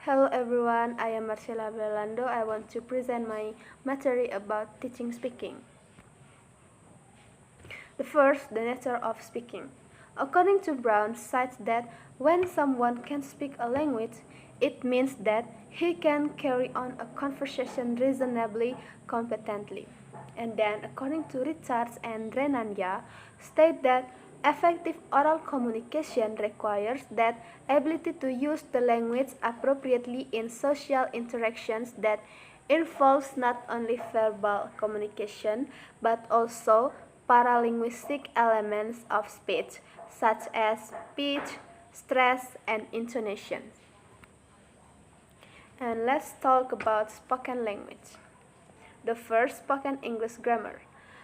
Hello everyone, I am Marcela Belando. I want to present my material about teaching speaking. The first, the nature of speaking. According to Brown, cites that when someone can speak a language, it means that he can carry on a conversation reasonably competently. And then, according to Richards and Renania, state that effective oral communication requires that ability to use the language appropriately in social interactions that involves not only verbal communication but also paralinguistic elements of speech, such as pitch, stress, and intonation. And let's talk about spoken language. The first, spoken English grammar.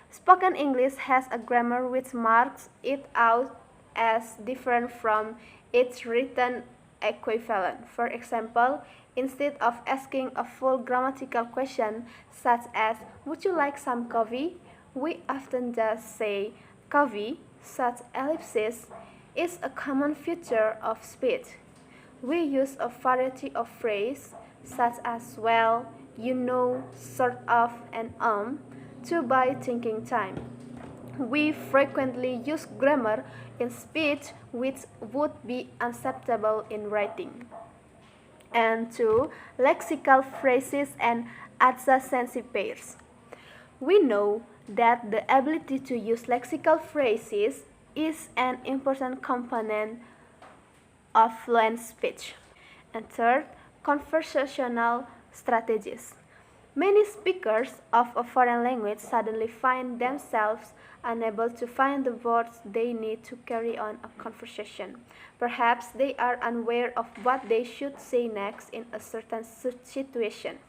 Spoken English has a grammar which marks it out as different from its written equivalent. For example, instead of asking a full grammatical question such as, "Would you like some coffee?" we often just say, "coffee." Such ellipsis is a common feature of speech. We use a variety of phrases such as "well," "you know," "sort of," and to buy thinking time. We frequently use grammar in speech which would be unacceptable in writing. And two, lexical phrases and adjacency pairs. We know that the ability to use lexical phrases is an important component of fluent speech. And third, conversational strategies. Many speakers of a foreign language suddenly find themselves unable to find the words they need to carry on a conversation. Perhaps they are unaware of what they should say next in a certain situation.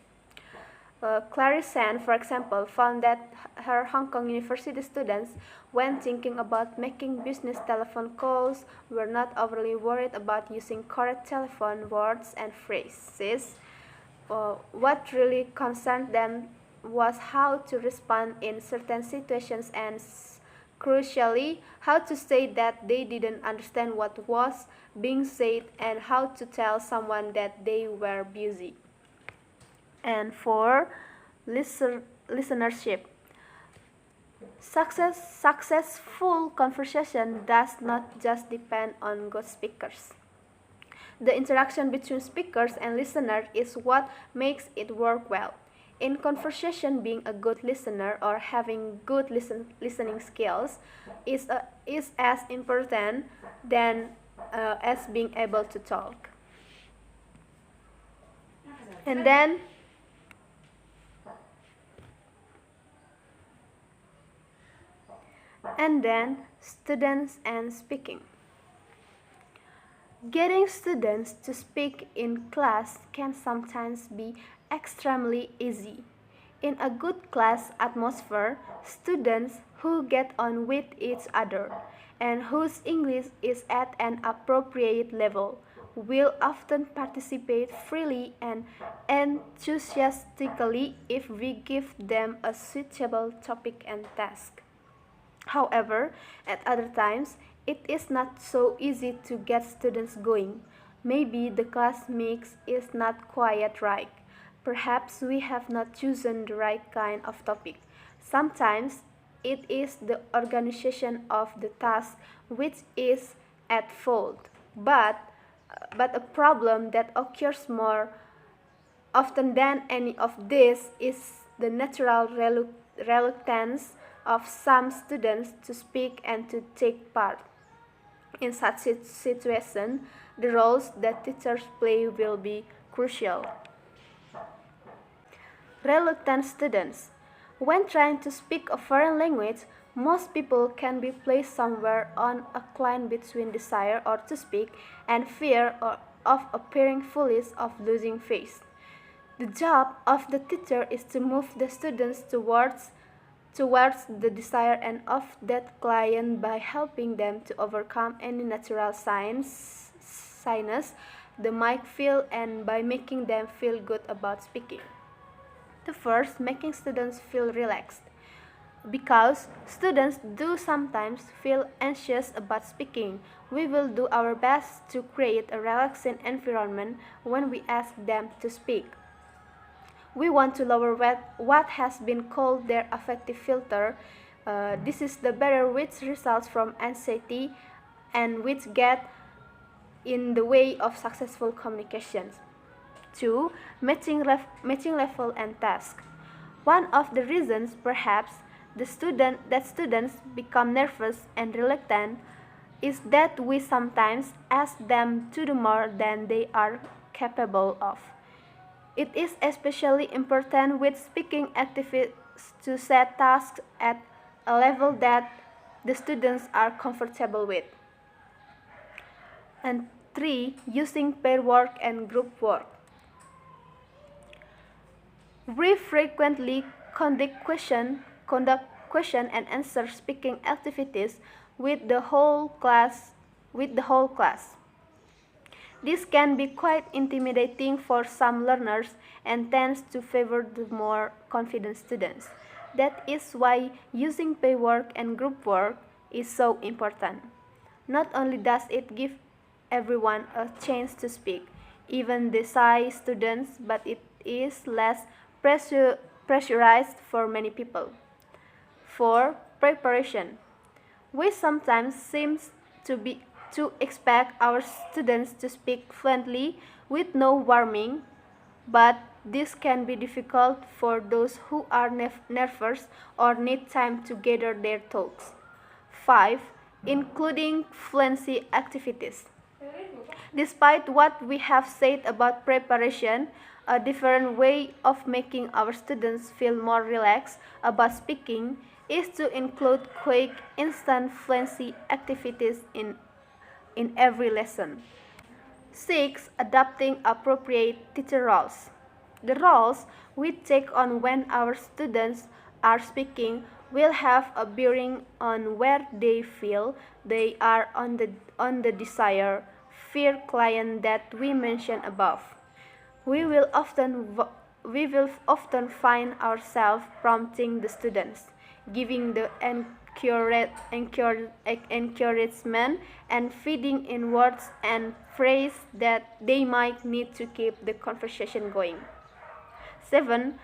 Clarice San, for example, found that her Hong Kong University students, when thinking about making business telephone calls, were not overly worried about using correct telephone words and phrases. What really concerned them was how to respond in certain situations and, crucially, how to say that they didn't understand what was being said and how to tell someone that they were busy. And four, listenership. Successful conversation does not just depend on good speakers. The interaction between speakers and listener is what makes it work well. In conversation, being a good listener or having good listening skills is as important than as being able to talk. And then students and speaking. Getting students to speak in class can sometimes be extremely easy. In a good class atmosphere, students who get on with each other and whose English is at an appropriate level will often participate freely and enthusiastically if we give them a suitable topic and task. However, at other times, it is not so easy to get students going. Maybe the class mix is not quite right. Perhaps we have not chosen the right kind of topic. Sometimes it is the organization of the task which is at fault. But a problem that occurs more often than any of this is the natural reluctance of some students to speak and to take part. In such a situation, the roles that teachers play will be crucial. Reluctant students. When trying to speak a foreign language, most people can be placed somewhere on a line between desire or to speak and fear of appearing foolish, of losing face. The job of the teacher is to move the students towards the desire and of that client by helping them to overcome any natural shyness they might feel and by making them feel good about speaking. The first, making students feel relaxed. Because students do sometimes feel anxious about speaking, we will do our best to create a relaxing environment when we ask them to speak. We want to lower what has been called their affective filter. This is the barrier which results from anxiety and which get in the way of successful communications. 2. Matching level and task. One of the reasons, perhaps, that students become nervous and reluctant is that we sometimes ask them to do more than they are capable of. It is especially important with speaking activities to set tasks at a level that the students are comfortable with. And 3. Using pair work and group work. We frequently conduct question and answer speaking activities with the whole class. This can be quite intimidating for some learners and tends to favor the more confident students. That is why using pair work and group work is so important. Not only does it give everyone a chance to speak, even the shy students, but it is less pressurized for many people. 4. Preparation. We sometimes seem to expect our students to speak fluently with no warming, but this can be difficult for those who are nervous or need time to gather their thoughts. 5. Including fluency activities. Despite what we have said about preparation, a different way of making our students feel more relaxed about speaking is to include quick, instant fluency activities in every lesson. 6. Adopting appropriate teacher roles. The roles we take on when our students are speaking will have a bearing on where they feel they are on the desire fear client that we mentioned above. We will often find ourselves prompting the students, giving the encouragement and feeding in words and phrases that they might need to keep the conversation going. 7.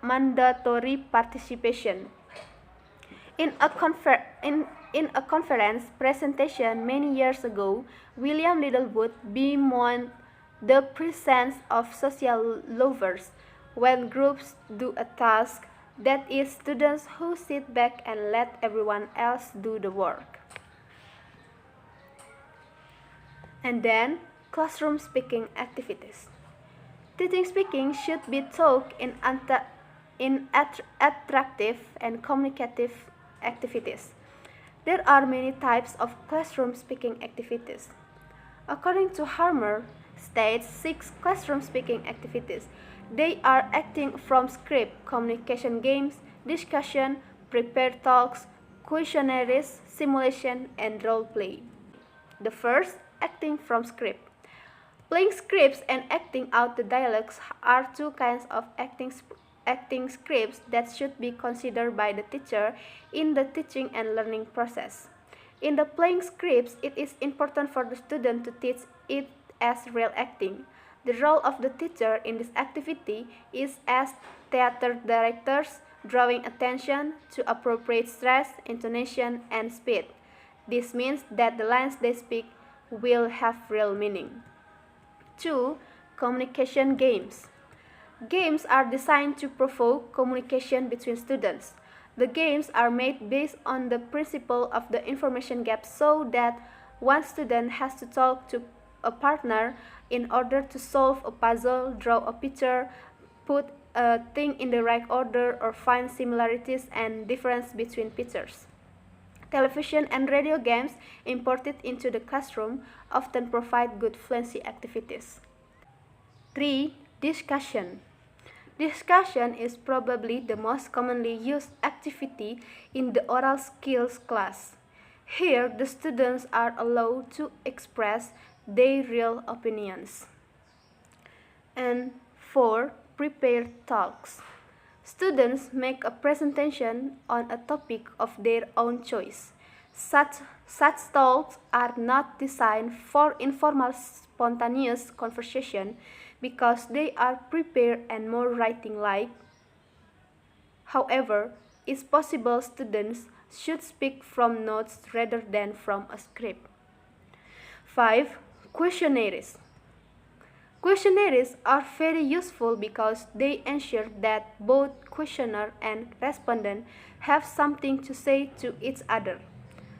Mandatory participation. In a conference presentation many years ago, William Littlewood bemoaned the presence of social lovers when groups do a task, that is, students who sit back and let everyone else do the work. And then, classroom speaking activities. Teaching speaking should be taught in attractive and communicative activities. There are many types of classroom speaking activities. According to Harmer, states 6 classroom speaking activities. They are acting from script, communication games, discussion, prepared talks, questionnaires, simulation, and role play. The first, acting from script. Playing scripts and acting out the dialogues are two kinds of acting scripts that should be considered by the teacher in the teaching and learning process. In the playing scripts, it is important for the student to teach it as real acting. The role of the teacher in this activity is as theater directors, drawing attention to appropriate stress, intonation, and speed. This means that the lines they speak will have real meaning. 2. Communication games. Games are designed to provoke communication between students. The games are made based on the principle of the information gap so that one student has to talk to a partner in order to solve a puzzle, draw a picture, put a thing in the right order, or find similarities and differences between pictures. Television and radio games imported into the classroom often provide good fluency activities. 3. Discussion. Discussion is probably the most commonly used activity in the oral skills class. Here, the students are allowed to express their real opinions. And 4. Prepared talks. Students make a presentation on a topic of their own choice. Such talks are not designed for informal, spontaneous conversation because they are prepared and more writing-like. However, it's possible students should speak from notes rather than from a script. 5. Questionnaires. Questionnaires are very useful because they ensure that both questioner and respondent have something to say to each other.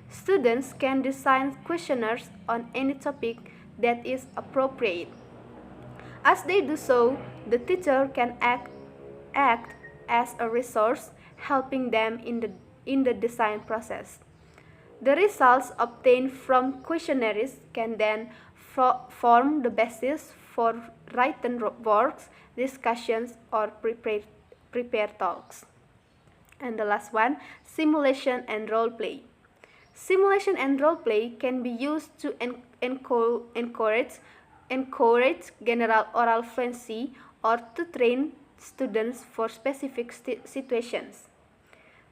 Students can design questionnaires on any topic that is appropriate. As they do so, the teacher can act as a resource, helping them in the design process. The results obtained from questionnaires can then form the basis for written works, discussions, or prepared talks. And the last one, simulation and role play. Simulation and role play can be used to encourage general oral fluency or to train students for specific situations.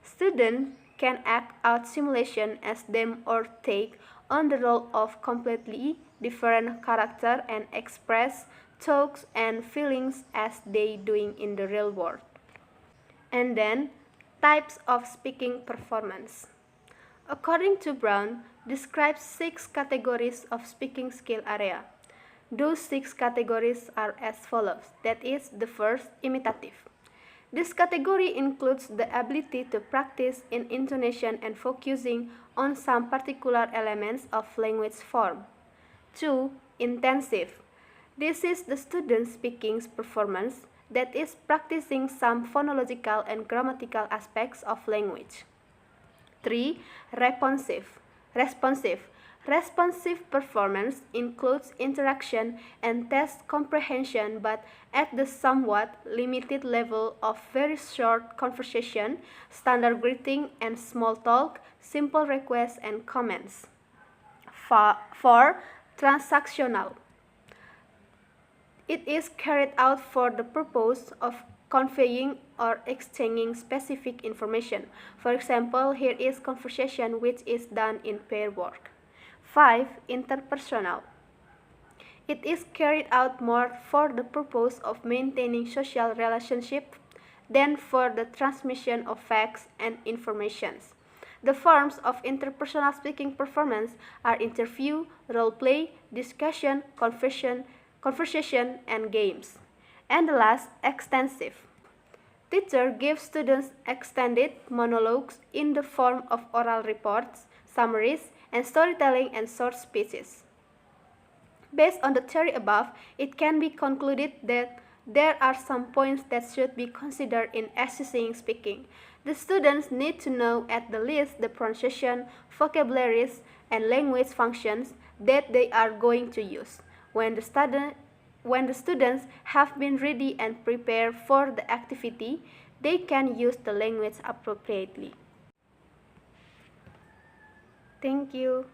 Students can act out simulation as them or take on the role of completely different character and express thoughts and feelings as they doing in the real world. And then, types of speaking performance. According to Brown, describes 6 categories of speaking skill area. Those 6 categories are as follows. That is, the first, imitative. This category includes the ability to practice in intonation and focusing on some particular elements of language form. 2. Intensive. This is the student speaking performance that is practicing some phonological and grammatical aspects of language. 3. Responsive. Responsive performance includes interaction and test comprehension but at the somewhat limited level of very short conversation, standard greeting and small talk, simple requests and comments. 4. Transactional. It is carried out for the purpose of conveying or exchanging specific information. For example, here is conversation which is done in pair work. 5. Interpersonal. It is carried out more for the purpose of maintaining social relationships than for the transmission of facts and informations. The forms of interpersonal speaking performance are interview, role play, discussion, conversation, and games. And the last, extensive. Teacher gives students extended monologues in the form of oral reports, summaries, and storytelling and short speeches. Based on the theory above, it can be concluded that there are some points that should be considered in assessing speaking. The students need to know at the least the pronunciation, vocabularies, and language functions that they are going to use. When the students have been ready and prepared for the activity, they can use the language appropriately. Thank you.